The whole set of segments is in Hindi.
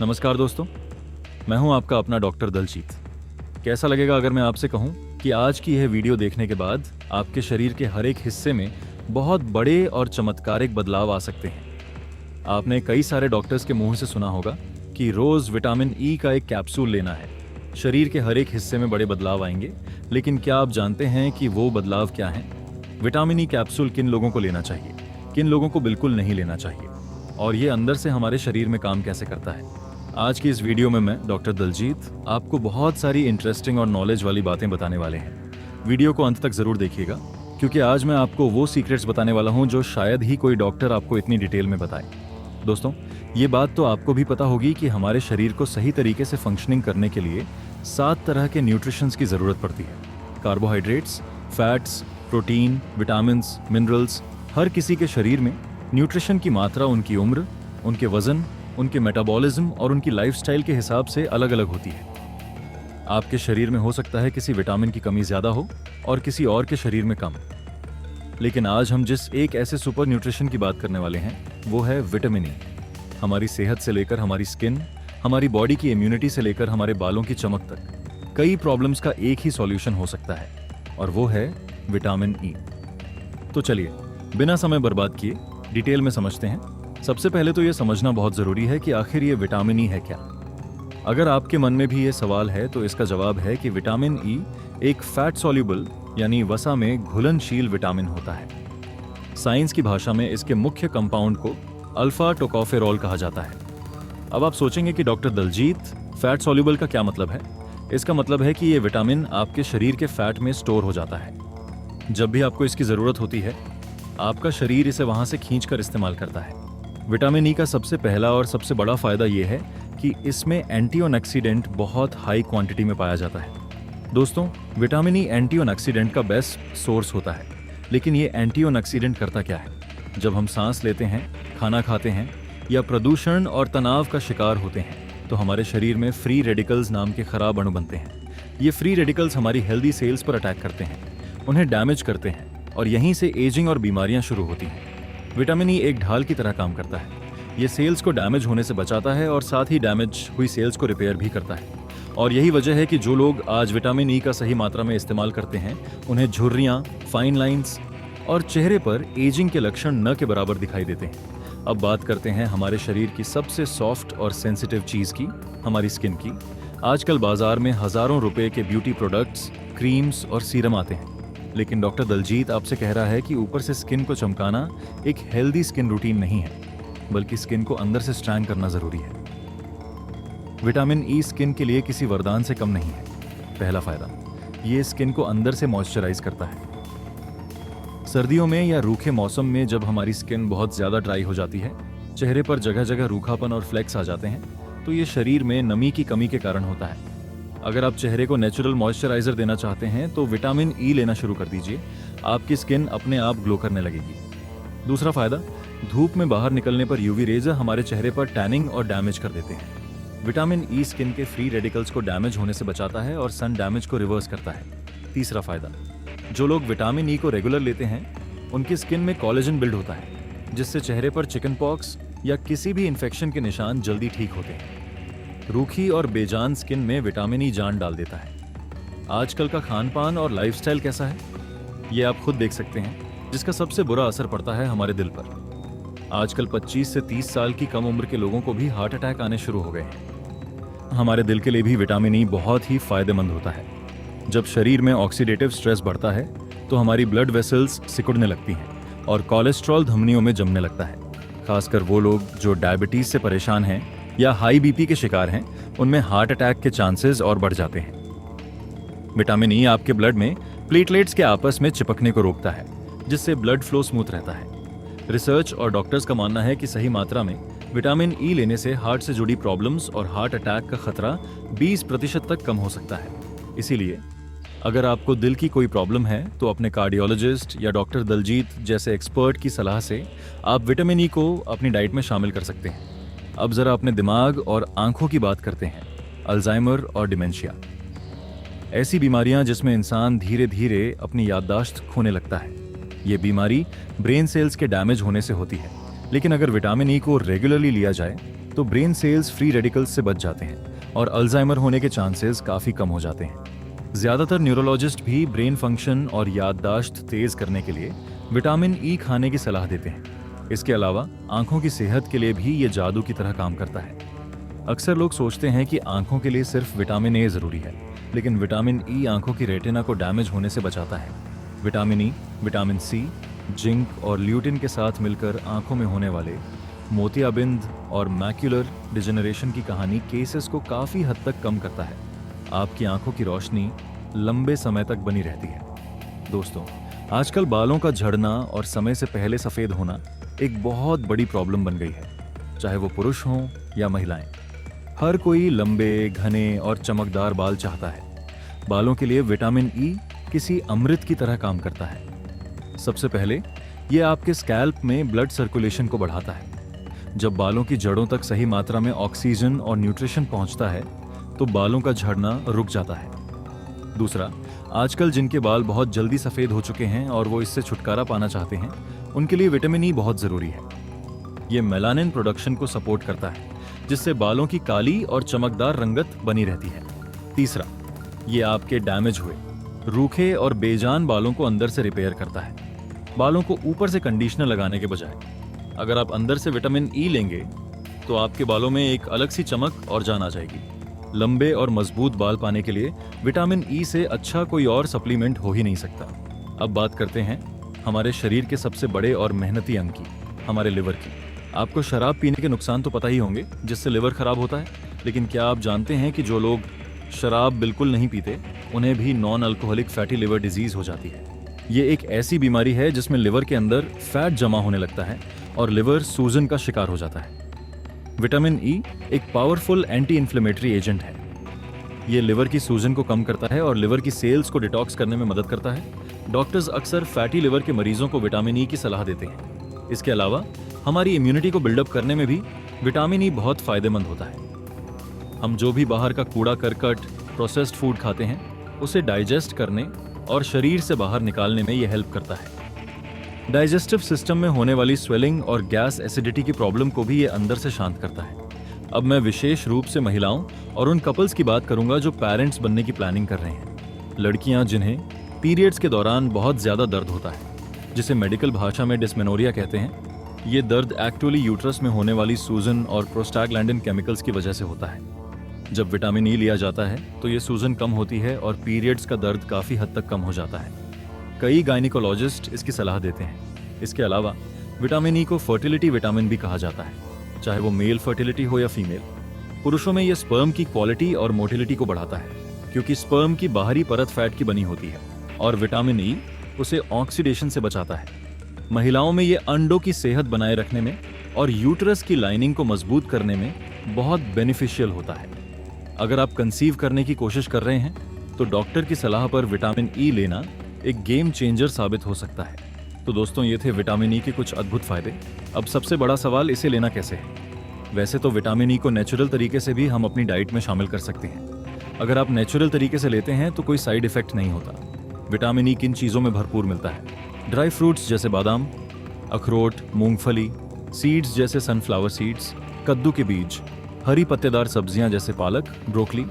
नमस्कार दोस्तों, मैं हूं आपका अपना डॉक्टर दलजीत। कैसा लगेगा अगर मैं आपसे कहूं कि आज की यह वीडियो देखने के बाद आपके शरीर के हर एक हिस्से में बहुत बड़े और चमत्कारिक बदलाव आ सकते हैं। आपने कई सारे डॉक्टर्स के मुंह से सुना होगा कि रोज विटामिन ई का एक कैप्सूल लेना है, शरीर के हर एक हिस्से में बड़े बदलाव आएंगे। लेकिन क्या आप जानते हैं कि वो बदलाव क्या हैं? विटामिन ई कैप्सूल किन लोगों को लेना चाहिए, किन लोगों को बिल्कुल नहीं लेना चाहिए, और ये अंदर से हमारे शरीर में काम कैसे करता है। आज की इस वीडियो में मैं डॉक्टर दलजीत आपको बहुत सारी इंटरेस्टिंग और नॉलेज वाली बातें बताने वाले हैं। वीडियो को अंत तक जरूर देखिएगा, क्योंकि आज मैं आपको वो सीक्रेट्स बताने वाला हूं जो शायद ही कोई डॉक्टर आपको इतनी डिटेल में बताए। दोस्तों, ये बात तो आपको भी पता होगी कि हमारे शरीर को सही तरीके से फंक्शनिंग करने के लिए 7 तरह के न्यूट्रिशंस की जरूरत पड़ती है। Carbohydrates, fats, protein, vitamins, minerals. हर किसी के शरीर में न्यूट्रिशन की मात्रा उनकी उम्र, उनके वजन, उनके मेटाबॉलिज्म और उनकी लाइफस्टाइल के हिसाब से अलग अलग होती है। आपके शरीर में हो सकता है किसी विटामिन की कमी ज्यादा हो और किसी और के शरीर में कम। लेकिन आज हम जिस एक ऐसे सुपर न्यूट्रिशन की बात करने वाले हैं वो है विटामिन ई। हमारी सेहत से लेकर हमारी स्किन, हमारी बॉडी की इम्यूनिटी से लेकर हमारे बालों की चमक तक कई प्रॉब्लम्स का एक ही सॉल्यूशन हो सकता है, और वो है विटामिन ई। तो चलिए बिना समय बर्बाद किए डिटेल में समझते हैं। सबसे पहले तो ये समझना बहुत जरूरी है कि आखिर ये विटामिन ई है क्या। अगर आपके मन में भी ये सवाल है तो इसका जवाब है कि विटामिन ई एक फैट सॉल्युबल यानी वसा में घुलनशील विटामिन होता है। साइंस की भाषा में इसके मुख्य कंपाउंड को अल्फा टोकोफेरॉल कहा जाता है। अब आप सोचेंगे कि डॉक्टर दलजीत, फैट सॉल्युबल का क्या मतलब है? इसका मतलब है कि ये विटामिन आपके शरीर के फैट में स्टोर हो जाता है। जब भी आपको इसकी जरूरत होती है, आपका शरीर इसे वहां से खींचकर इस्तेमाल करता है। विटामिन ई का सबसे पहला और सबसे बड़ा फायदा यह है कि इसमें एंटीऑक्सीडेंट बहुत हाई क्वांटिटी में पाया जाता है। दोस्तों, विटामिन ई एंटीऑक्सीडेंट का बेस्ट सोर्स होता है। लेकिन ये एंटीऑक्सीडेंट करता क्या है? जब हम सांस लेते हैं, खाना खाते हैं या प्रदूषण और तनाव का शिकार होते हैं तो हमारे शरीर में फ्री रेडिकल्स नाम के खराब अणु बनते हैं। ये फ्री रेडिकल्स हमारी हेल्दी सेल्स पर अटैक करते हैं, उन्हें डैमेज करते हैं, और यहीं से एजिंग और बीमारियां शुरू होती हैं। विटामिन ई एक ढाल की तरह काम करता है। ये सेल्स को डैमेज होने से बचाता है और साथ ही डैमेज हुई सेल्स को रिपेयर भी करता है। और यही वजह है कि जो लोग आज विटामिन ई का सही मात्रा में इस्तेमाल करते हैं उन्हें झुर्रियां, फाइन लाइंस और चेहरे पर एजिंग के लक्षण न के बराबर दिखाई देते हैं। अब बात करते हैं हमारे शरीर की सबसे सॉफ्ट और सेंसिटिव चीज की, हमारी स्किन की। आजकल बाजार में हजारों रुपए के ब्यूटी प्रोडक्ट्स, क्रीम्स और सीरम आते हैं, लेकिन डॉक्टर दलजीत आपसे कह रहा है कि ऊपर से स्किन को चमकाना एक हेल्दी स्किन रूटीन नहीं है, बल्कि स्किन को अंदर से स्ट्रैंग करना जरूरी है। विटामिन ई स्किन के लिए किसी वरदान से कम नहीं है। पहला फायदा, ये स्किन को अंदर से मॉइस्चराइज करता है। सर्दियों में या रूखे मौसम में जब हमारी स्किन बहुत ज्यादा ड्राई हो जाती है, चेहरे पर जगह जगह रूखापन और फ्लेक्स आ जाते हैं, तो ये शरीर में नमी की कमी के कारण होता है। अगर आप चेहरे को नेचुरल मॉइस्चराइजर देना चाहते हैं तो विटामिन ई लेना शुरू कर दीजिए। आपकी स्किन अपने आप ग्लो करने लगेगी। दूसरा फायदा, धूप में बाहर निकलने पर यूवी रेज हमारे चेहरे पर टैनिंग और डैमेज कर देते हैं। विटामिन ई स्किन के फ्री रेडिकल्स को डैमेज होने से बचाता है और सन डैमेज को रिवर्स करता है। तीसरा फायदा, जो लोग विटामिन ई को रेगुलर लेते हैं उनकी स्किन में कोलेजन बिल्ड होता है, जिससे चेहरे पर चिकन पॉक्स या किसी भी इन्फेक्शन के निशान जल्दी ठीक होते हैं। रूखी और बेजान स्किन में विटामिन ई जान डाल देता है। आजकल का खान पान और लाइफस्टाइल कैसा है, ये आप खुद देख सकते हैं, जिसका सबसे बुरा असर पड़ता है हमारे दिल पर। आजकल 25 से 30 साल की कम उम्र के लोगों को भी हार्ट अटैक आने शुरू हो गए हैं। हमारे दिल के लिए भी विटामिन ई बहुत ही फायदेमंद होता है। जब शरीर में ऑक्सीडेटिव स्ट्रेस बढ़ता है तो हमारी ब्लड वेसल्स सिकुड़ने लगती हैं और कोलेस्ट्रॉल धमनियों में जमने लगता है। खासकर वो लोग जो डायबिटीज से परेशान हैं या हाई बीपी के शिकार हैं, उनमें हार्ट अटैक के चांसेस और बढ़ जाते हैं। विटामिन ई आपके ब्लड में प्लेटलेट्स के आपस में चिपकने को रोकता है, जिससे ब्लड फ्लो स्मूथ रहता है। रिसर्च और डॉक्टर्स का मानना है कि सही मात्रा में विटामिन ई लेने से हार्ट से जुड़ी प्रॉब्लम्स और हार्ट अटैक का खतरा 20% तक कम हो सकता है। इसीलिए अगर आपको दिल की कोई प्रॉब्लम है तो अपने कार्डियोलॉजिस्ट या डॉक्टर दलजीत जैसे एक्सपर्ट की सलाह से आप विटामिन ई को अपनी डाइट में शामिल कर सकते हैं। अब जरा अपने दिमाग और आंखों की बात करते हैं, अल्जाइमर और डिमेंशिया। ऐसी बीमारियां जिसमें इंसान धीरे धीरे अपनी याददाश्त खोने लगता है। ये बीमारी ब्रेन सेल्स के डैमेज होने से होती है, लेकिन अगर विटामिन ई को रेगुलरली लिया जाए तो ब्रेन सेल्स फ्री रेडिकल्स से बच जाते हैं और अल्जाइमर होने के चांसेस काफ़ी कम हो जाते हैं। ज़्यादातर न्यूरोलॉजिस्ट भी ब्रेन फंक्शन और याददाश्त तेज़ करने के लिए विटामिन ई खाने की सलाह देते हैं। इसके अलावा आंखों की सेहत के लिए भी ये जादू की तरह काम करता है। अक्सर लोग सोचते हैं कि आंखों के लिए सिर्फ विटामिन ए ज़रूरी है, लेकिन विटामिन ई आंखों की रेटिना को डैमेज होने से बचाता है। Vitamin E, vitamin C, zinc और ल्यूटिन के साथ मिलकर आंखों में होने वाले मोतियाबिंद और मैक्युलर डिजेनरेशन की कहानी केसेस को काफ़ी हद तक कम करता है। आपकी आंखों की रोशनी लंबे समय तक बनी रहती है। दोस्तों, आजकल बालों का झड़ना और समय से पहले सफ़ेद होना एक बहुत बड़ी प्रॉब्लम बन गई है, चाहे वो पुरुष हों या महिलाएं। हर कोई लंबे, घने और चमकदार बाल चाहता है। बालों के लिए विटामिन ई किसी अमृत की तरह काम करता है। सबसे पहले ये आपके स्कैल्प में ब्लड सर्कुलेशन को बढ़ाता है। जब बालों की जड़ों तक सही मात्रा में ऑक्सीजन और न्यूट्रिशन पहुंचता है तो बालों का झड़ना रुक जाता है। दूसरा, आजकल जिनके बाल बहुत जल्दी सफ़ेद हो चुके हैं और वो इससे छुटकारा पाना चाहते हैं, उनके लिए विटामिन ई बहुत ज़रूरी है। ये मेलानिन प्रोडक्शन को सपोर्ट करता है, जिससे बालों की काली और चमकदार रंगत बनी रहती है। तीसरा, ये आपके डैमेज हुए, रूखे और बेजान बालों को अंदर से रिपेयर करता है। बालों को ऊपर से कंडीशनर लगाने के बजाय अगर आप अंदर से विटामिन ई लेंगे तो आपके बालों में एक अलग सी चमक और जान आ जाएगी। लंबे और मजबूत बाल पाने के लिए विटामिन ई से अच्छा कोई और सप्लीमेंट हो ही नहीं सकता। अब बात करते हैं हमारे शरीर के सबसे बड़े और मेहनती अंग की, हमारे लिवर की। आपको शराब पीने के नुकसान तो पता ही होंगे, जिससे लिवर खराब होता है। लेकिन क्या आप जानते हैं कि जो लोग शराब बिल्कुल नहीं पीते, उन्हें भी non alcoholic fatty liver disease हो जाती है। ये एक ऐसी बीमारी है जिसमें लिवर के अंदर फैट जमा होने लगता है और लिवर सूजन का शिकार हो जाता है। विटामिन ई एक पावरफुल एंटी इन्फ्लेमेटरी एजेंट है। ये लिवर की सूजन को कम करता है और लिवर की सेल्स को डिटॉक्स करने में मदद करता है। डॉक्टर्स अक्सर फैटी लिवर के मरीजों को विटामिन ई की सलाह देते हैं। इसके अलावा हमारी इम्यूनिटी को बिल्डअप करने में भी विटामिन ई बहुत फायदेमंद होता है। हम जो भी बाहर का कूड़ा करकट, प्रोसेस्ड फूड खाते हैं, उसे डाइजेस्ट करने और शरीर से बाहर निकालने में यह हेल्प करता है। डाइजेस्टिव सिस्टम में होने वाली स्वेलिंग और गैस एसिडिटी की प्रॉब्लम को भी ये अंदर से शांत करता है। अब मैं विशेष रूप से महिलाओं और उन कपल्स की बात करूंगा जो पेरेंट्स बनने की प्लानिंग कर रहे हैं। लड़कियां जिन्हें पीरियड्स के दौरान बहुत ज़्यादा दर्द होता है, जिसे मेडिकल भाषा में डिस्मेनोरिया कहते हैं। ये दर्द एक्चुअली यूट्रस में होने वाली सूजन और प्रोस्टाग्लैंडिन केमिकल्स की वजह से होता है। जब विटामिन ई लिया जाता है तो ये सूजन कम होती है और पीरियड्स का दर्द काफ़ी हद तक कम हो जाता है। कई गायनिकोलॉजिस्ट इसकी सलाह देते हैं। इसके अलावा विटामिन ई को फर्टिलिटी विटामिन भी कहा जाता है, चाहे वो मेल फर्टिलिटी हो या फीमेल। पुरुषों में ये स्पर्म की क्वालिटी और मोटिलिटी को बढ़ाता है, क्योंकि स्पर्म की बाहरी परत फैट की बनी होती है और विटामिन ई उसे ऑक्सीडेशन से बचाता है। महिलाओं में ये अंडों की सेहत बनाए रखने में और यूट्रस की लाइनिंग को मजबूत करने में बहुत बेनिफिशियल होता है। अगर आप कंसीव करने की कोशिश कर रहे हैं तो डॉक्टर की सलाह पर विटामिन ई लेना एक गेम चेंजर साबित हो सकता है। तो दोस्तों, ये थे विटामिन ई के कुछ अद्भुत फायदे। अब सबसे बड़ा सवाल, इसे लेना कैसे है? वैसे तो विटामिन ई को नेचुरल तरीके से भी हम अपनी डाइट में शामिल कर सकते हैं। अगर आप नेचुरल तरीके से लेते हैं तो कोई साइड इफेक्ट नहीं होता। विटामिन ई किन चीज़ों में भरपूर मिलता है? ड्राई फ्रूट्स जैसे बादाम, अखरोट, मूंगफली, सीड्स जैसे सनफ्लावर सीड्स, कद्दू के बीज, हरी पत्तेदार सब्जियां जैसे पालक, ब्रोकली,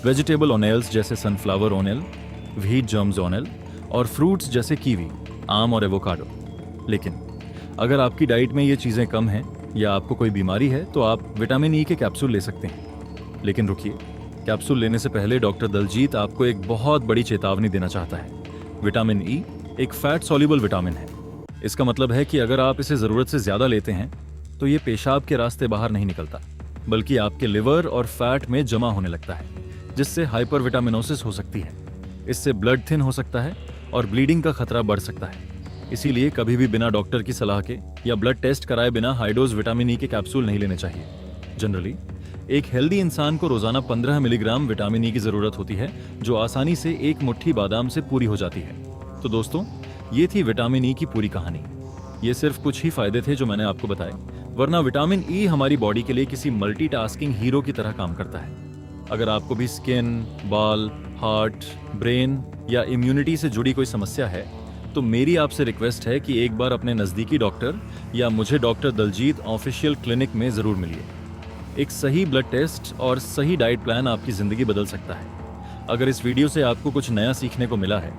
वेजिटेबल ऑनेल्स जैसे सनफ्लावर ऑनेल, व्हीट जर्म्स ऑनेल और फ्रूट्स जैसे कीवी, आम और एवोकाडो। लेकिन अगर आपकी डाइट में ये चीज़ें कम हैं या आपको कोई बीमारी है तो आप विटामिन ई के कैप्सूल ले सकते हैं। लेकिन रुकिए, कैप्सूल लेने से पहले डॉक्टर दलजीत आपको एक बहुत बड़ी चेतावनी देना चाहता है। विटामिन ई एक फैट सॉल्युबल विटामिन है। इसका मतलब है कि अगर आप इसे ज़रूरत से ज़्यादा लेते हैं तो ये पेशाब के रास्ते बाहर नहीं निकलता, बल्कि आपके लिवर और फैट में जमा होने लगता है, जिससे हाइपरविटामिनोसिस हो सकती है। इससे ब्लड थिन हो सकता है और ब्लीडिंग का खतरा बढ़ सकता है। इसीलिए कभी भी बिना डॉक्टर की सलाह के या ब्लड टेस्ट कराए बिना हाई डोज विटामिन ई के कैप्सूल नहीं लेने चाहिए। जनरली एक हेल्दी इंसान को रोजाना 15 मिलीग्राम विटामिन ई की जरूरत होती है, जो आसानी से एक मुट्ठी बादाम से पूरी हो जाती है। तो दोस्तों, ये थी विटामिन ई की पूरी कहानी। ये सिर्फ कुछ ही फायदे थे जो मैंने आपको बताए, वरना विटामिन ई हमारी बॉडी के लिए किसी मल्टीटास्किंग हीरो की तरह काम करता है। अगर आपको भी स्किन, बाल, हार्ट, ब्रेन या इम्यूनिटी से जुड़ी कोई समस्या है तो मेरी आपसे रिक्वेस्ट है कि एक बार अपने नज़दीकी डॉक्टर या मुझे डॉक्टर दलजीत ऑफिशियल क्लिनिक में ज़रूर मिलिए। एक सही ब्लड टेस्ट और सही डाइट प्लान आपकी ज़िंदगी बदल सकता है। अगर इस वीडियो से आपको कुछ नया सीखने को मिला है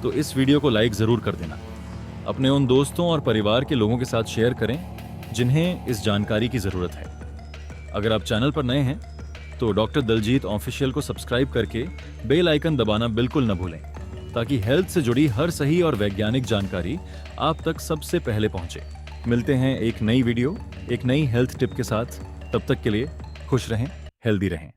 तो इस वीडियो को लाइक ज़रूर कर देना। अपने उन दोस्तों और परिवार के लोगों के साथ शेयर करें जिन्हें इस जानकारी की ज़रूरत है। अगर आप चैनल पर नए हैं तो डॉक्टर दलजीत ऑफिशियल को सब्सक्राइब करके बेल आइकन दबाना बिल्कुल न भूलें, ताकि हेल्थ से जुड़ी हर सही और वैज्ञानिक जानकारी आप तक सबसे पहले पहुंचे। मिलते हैं एक नई वीडियो, एक नई हेल्थ टिप के साथ। तब तक के लिए खुश रहें, हेल्दी रहें।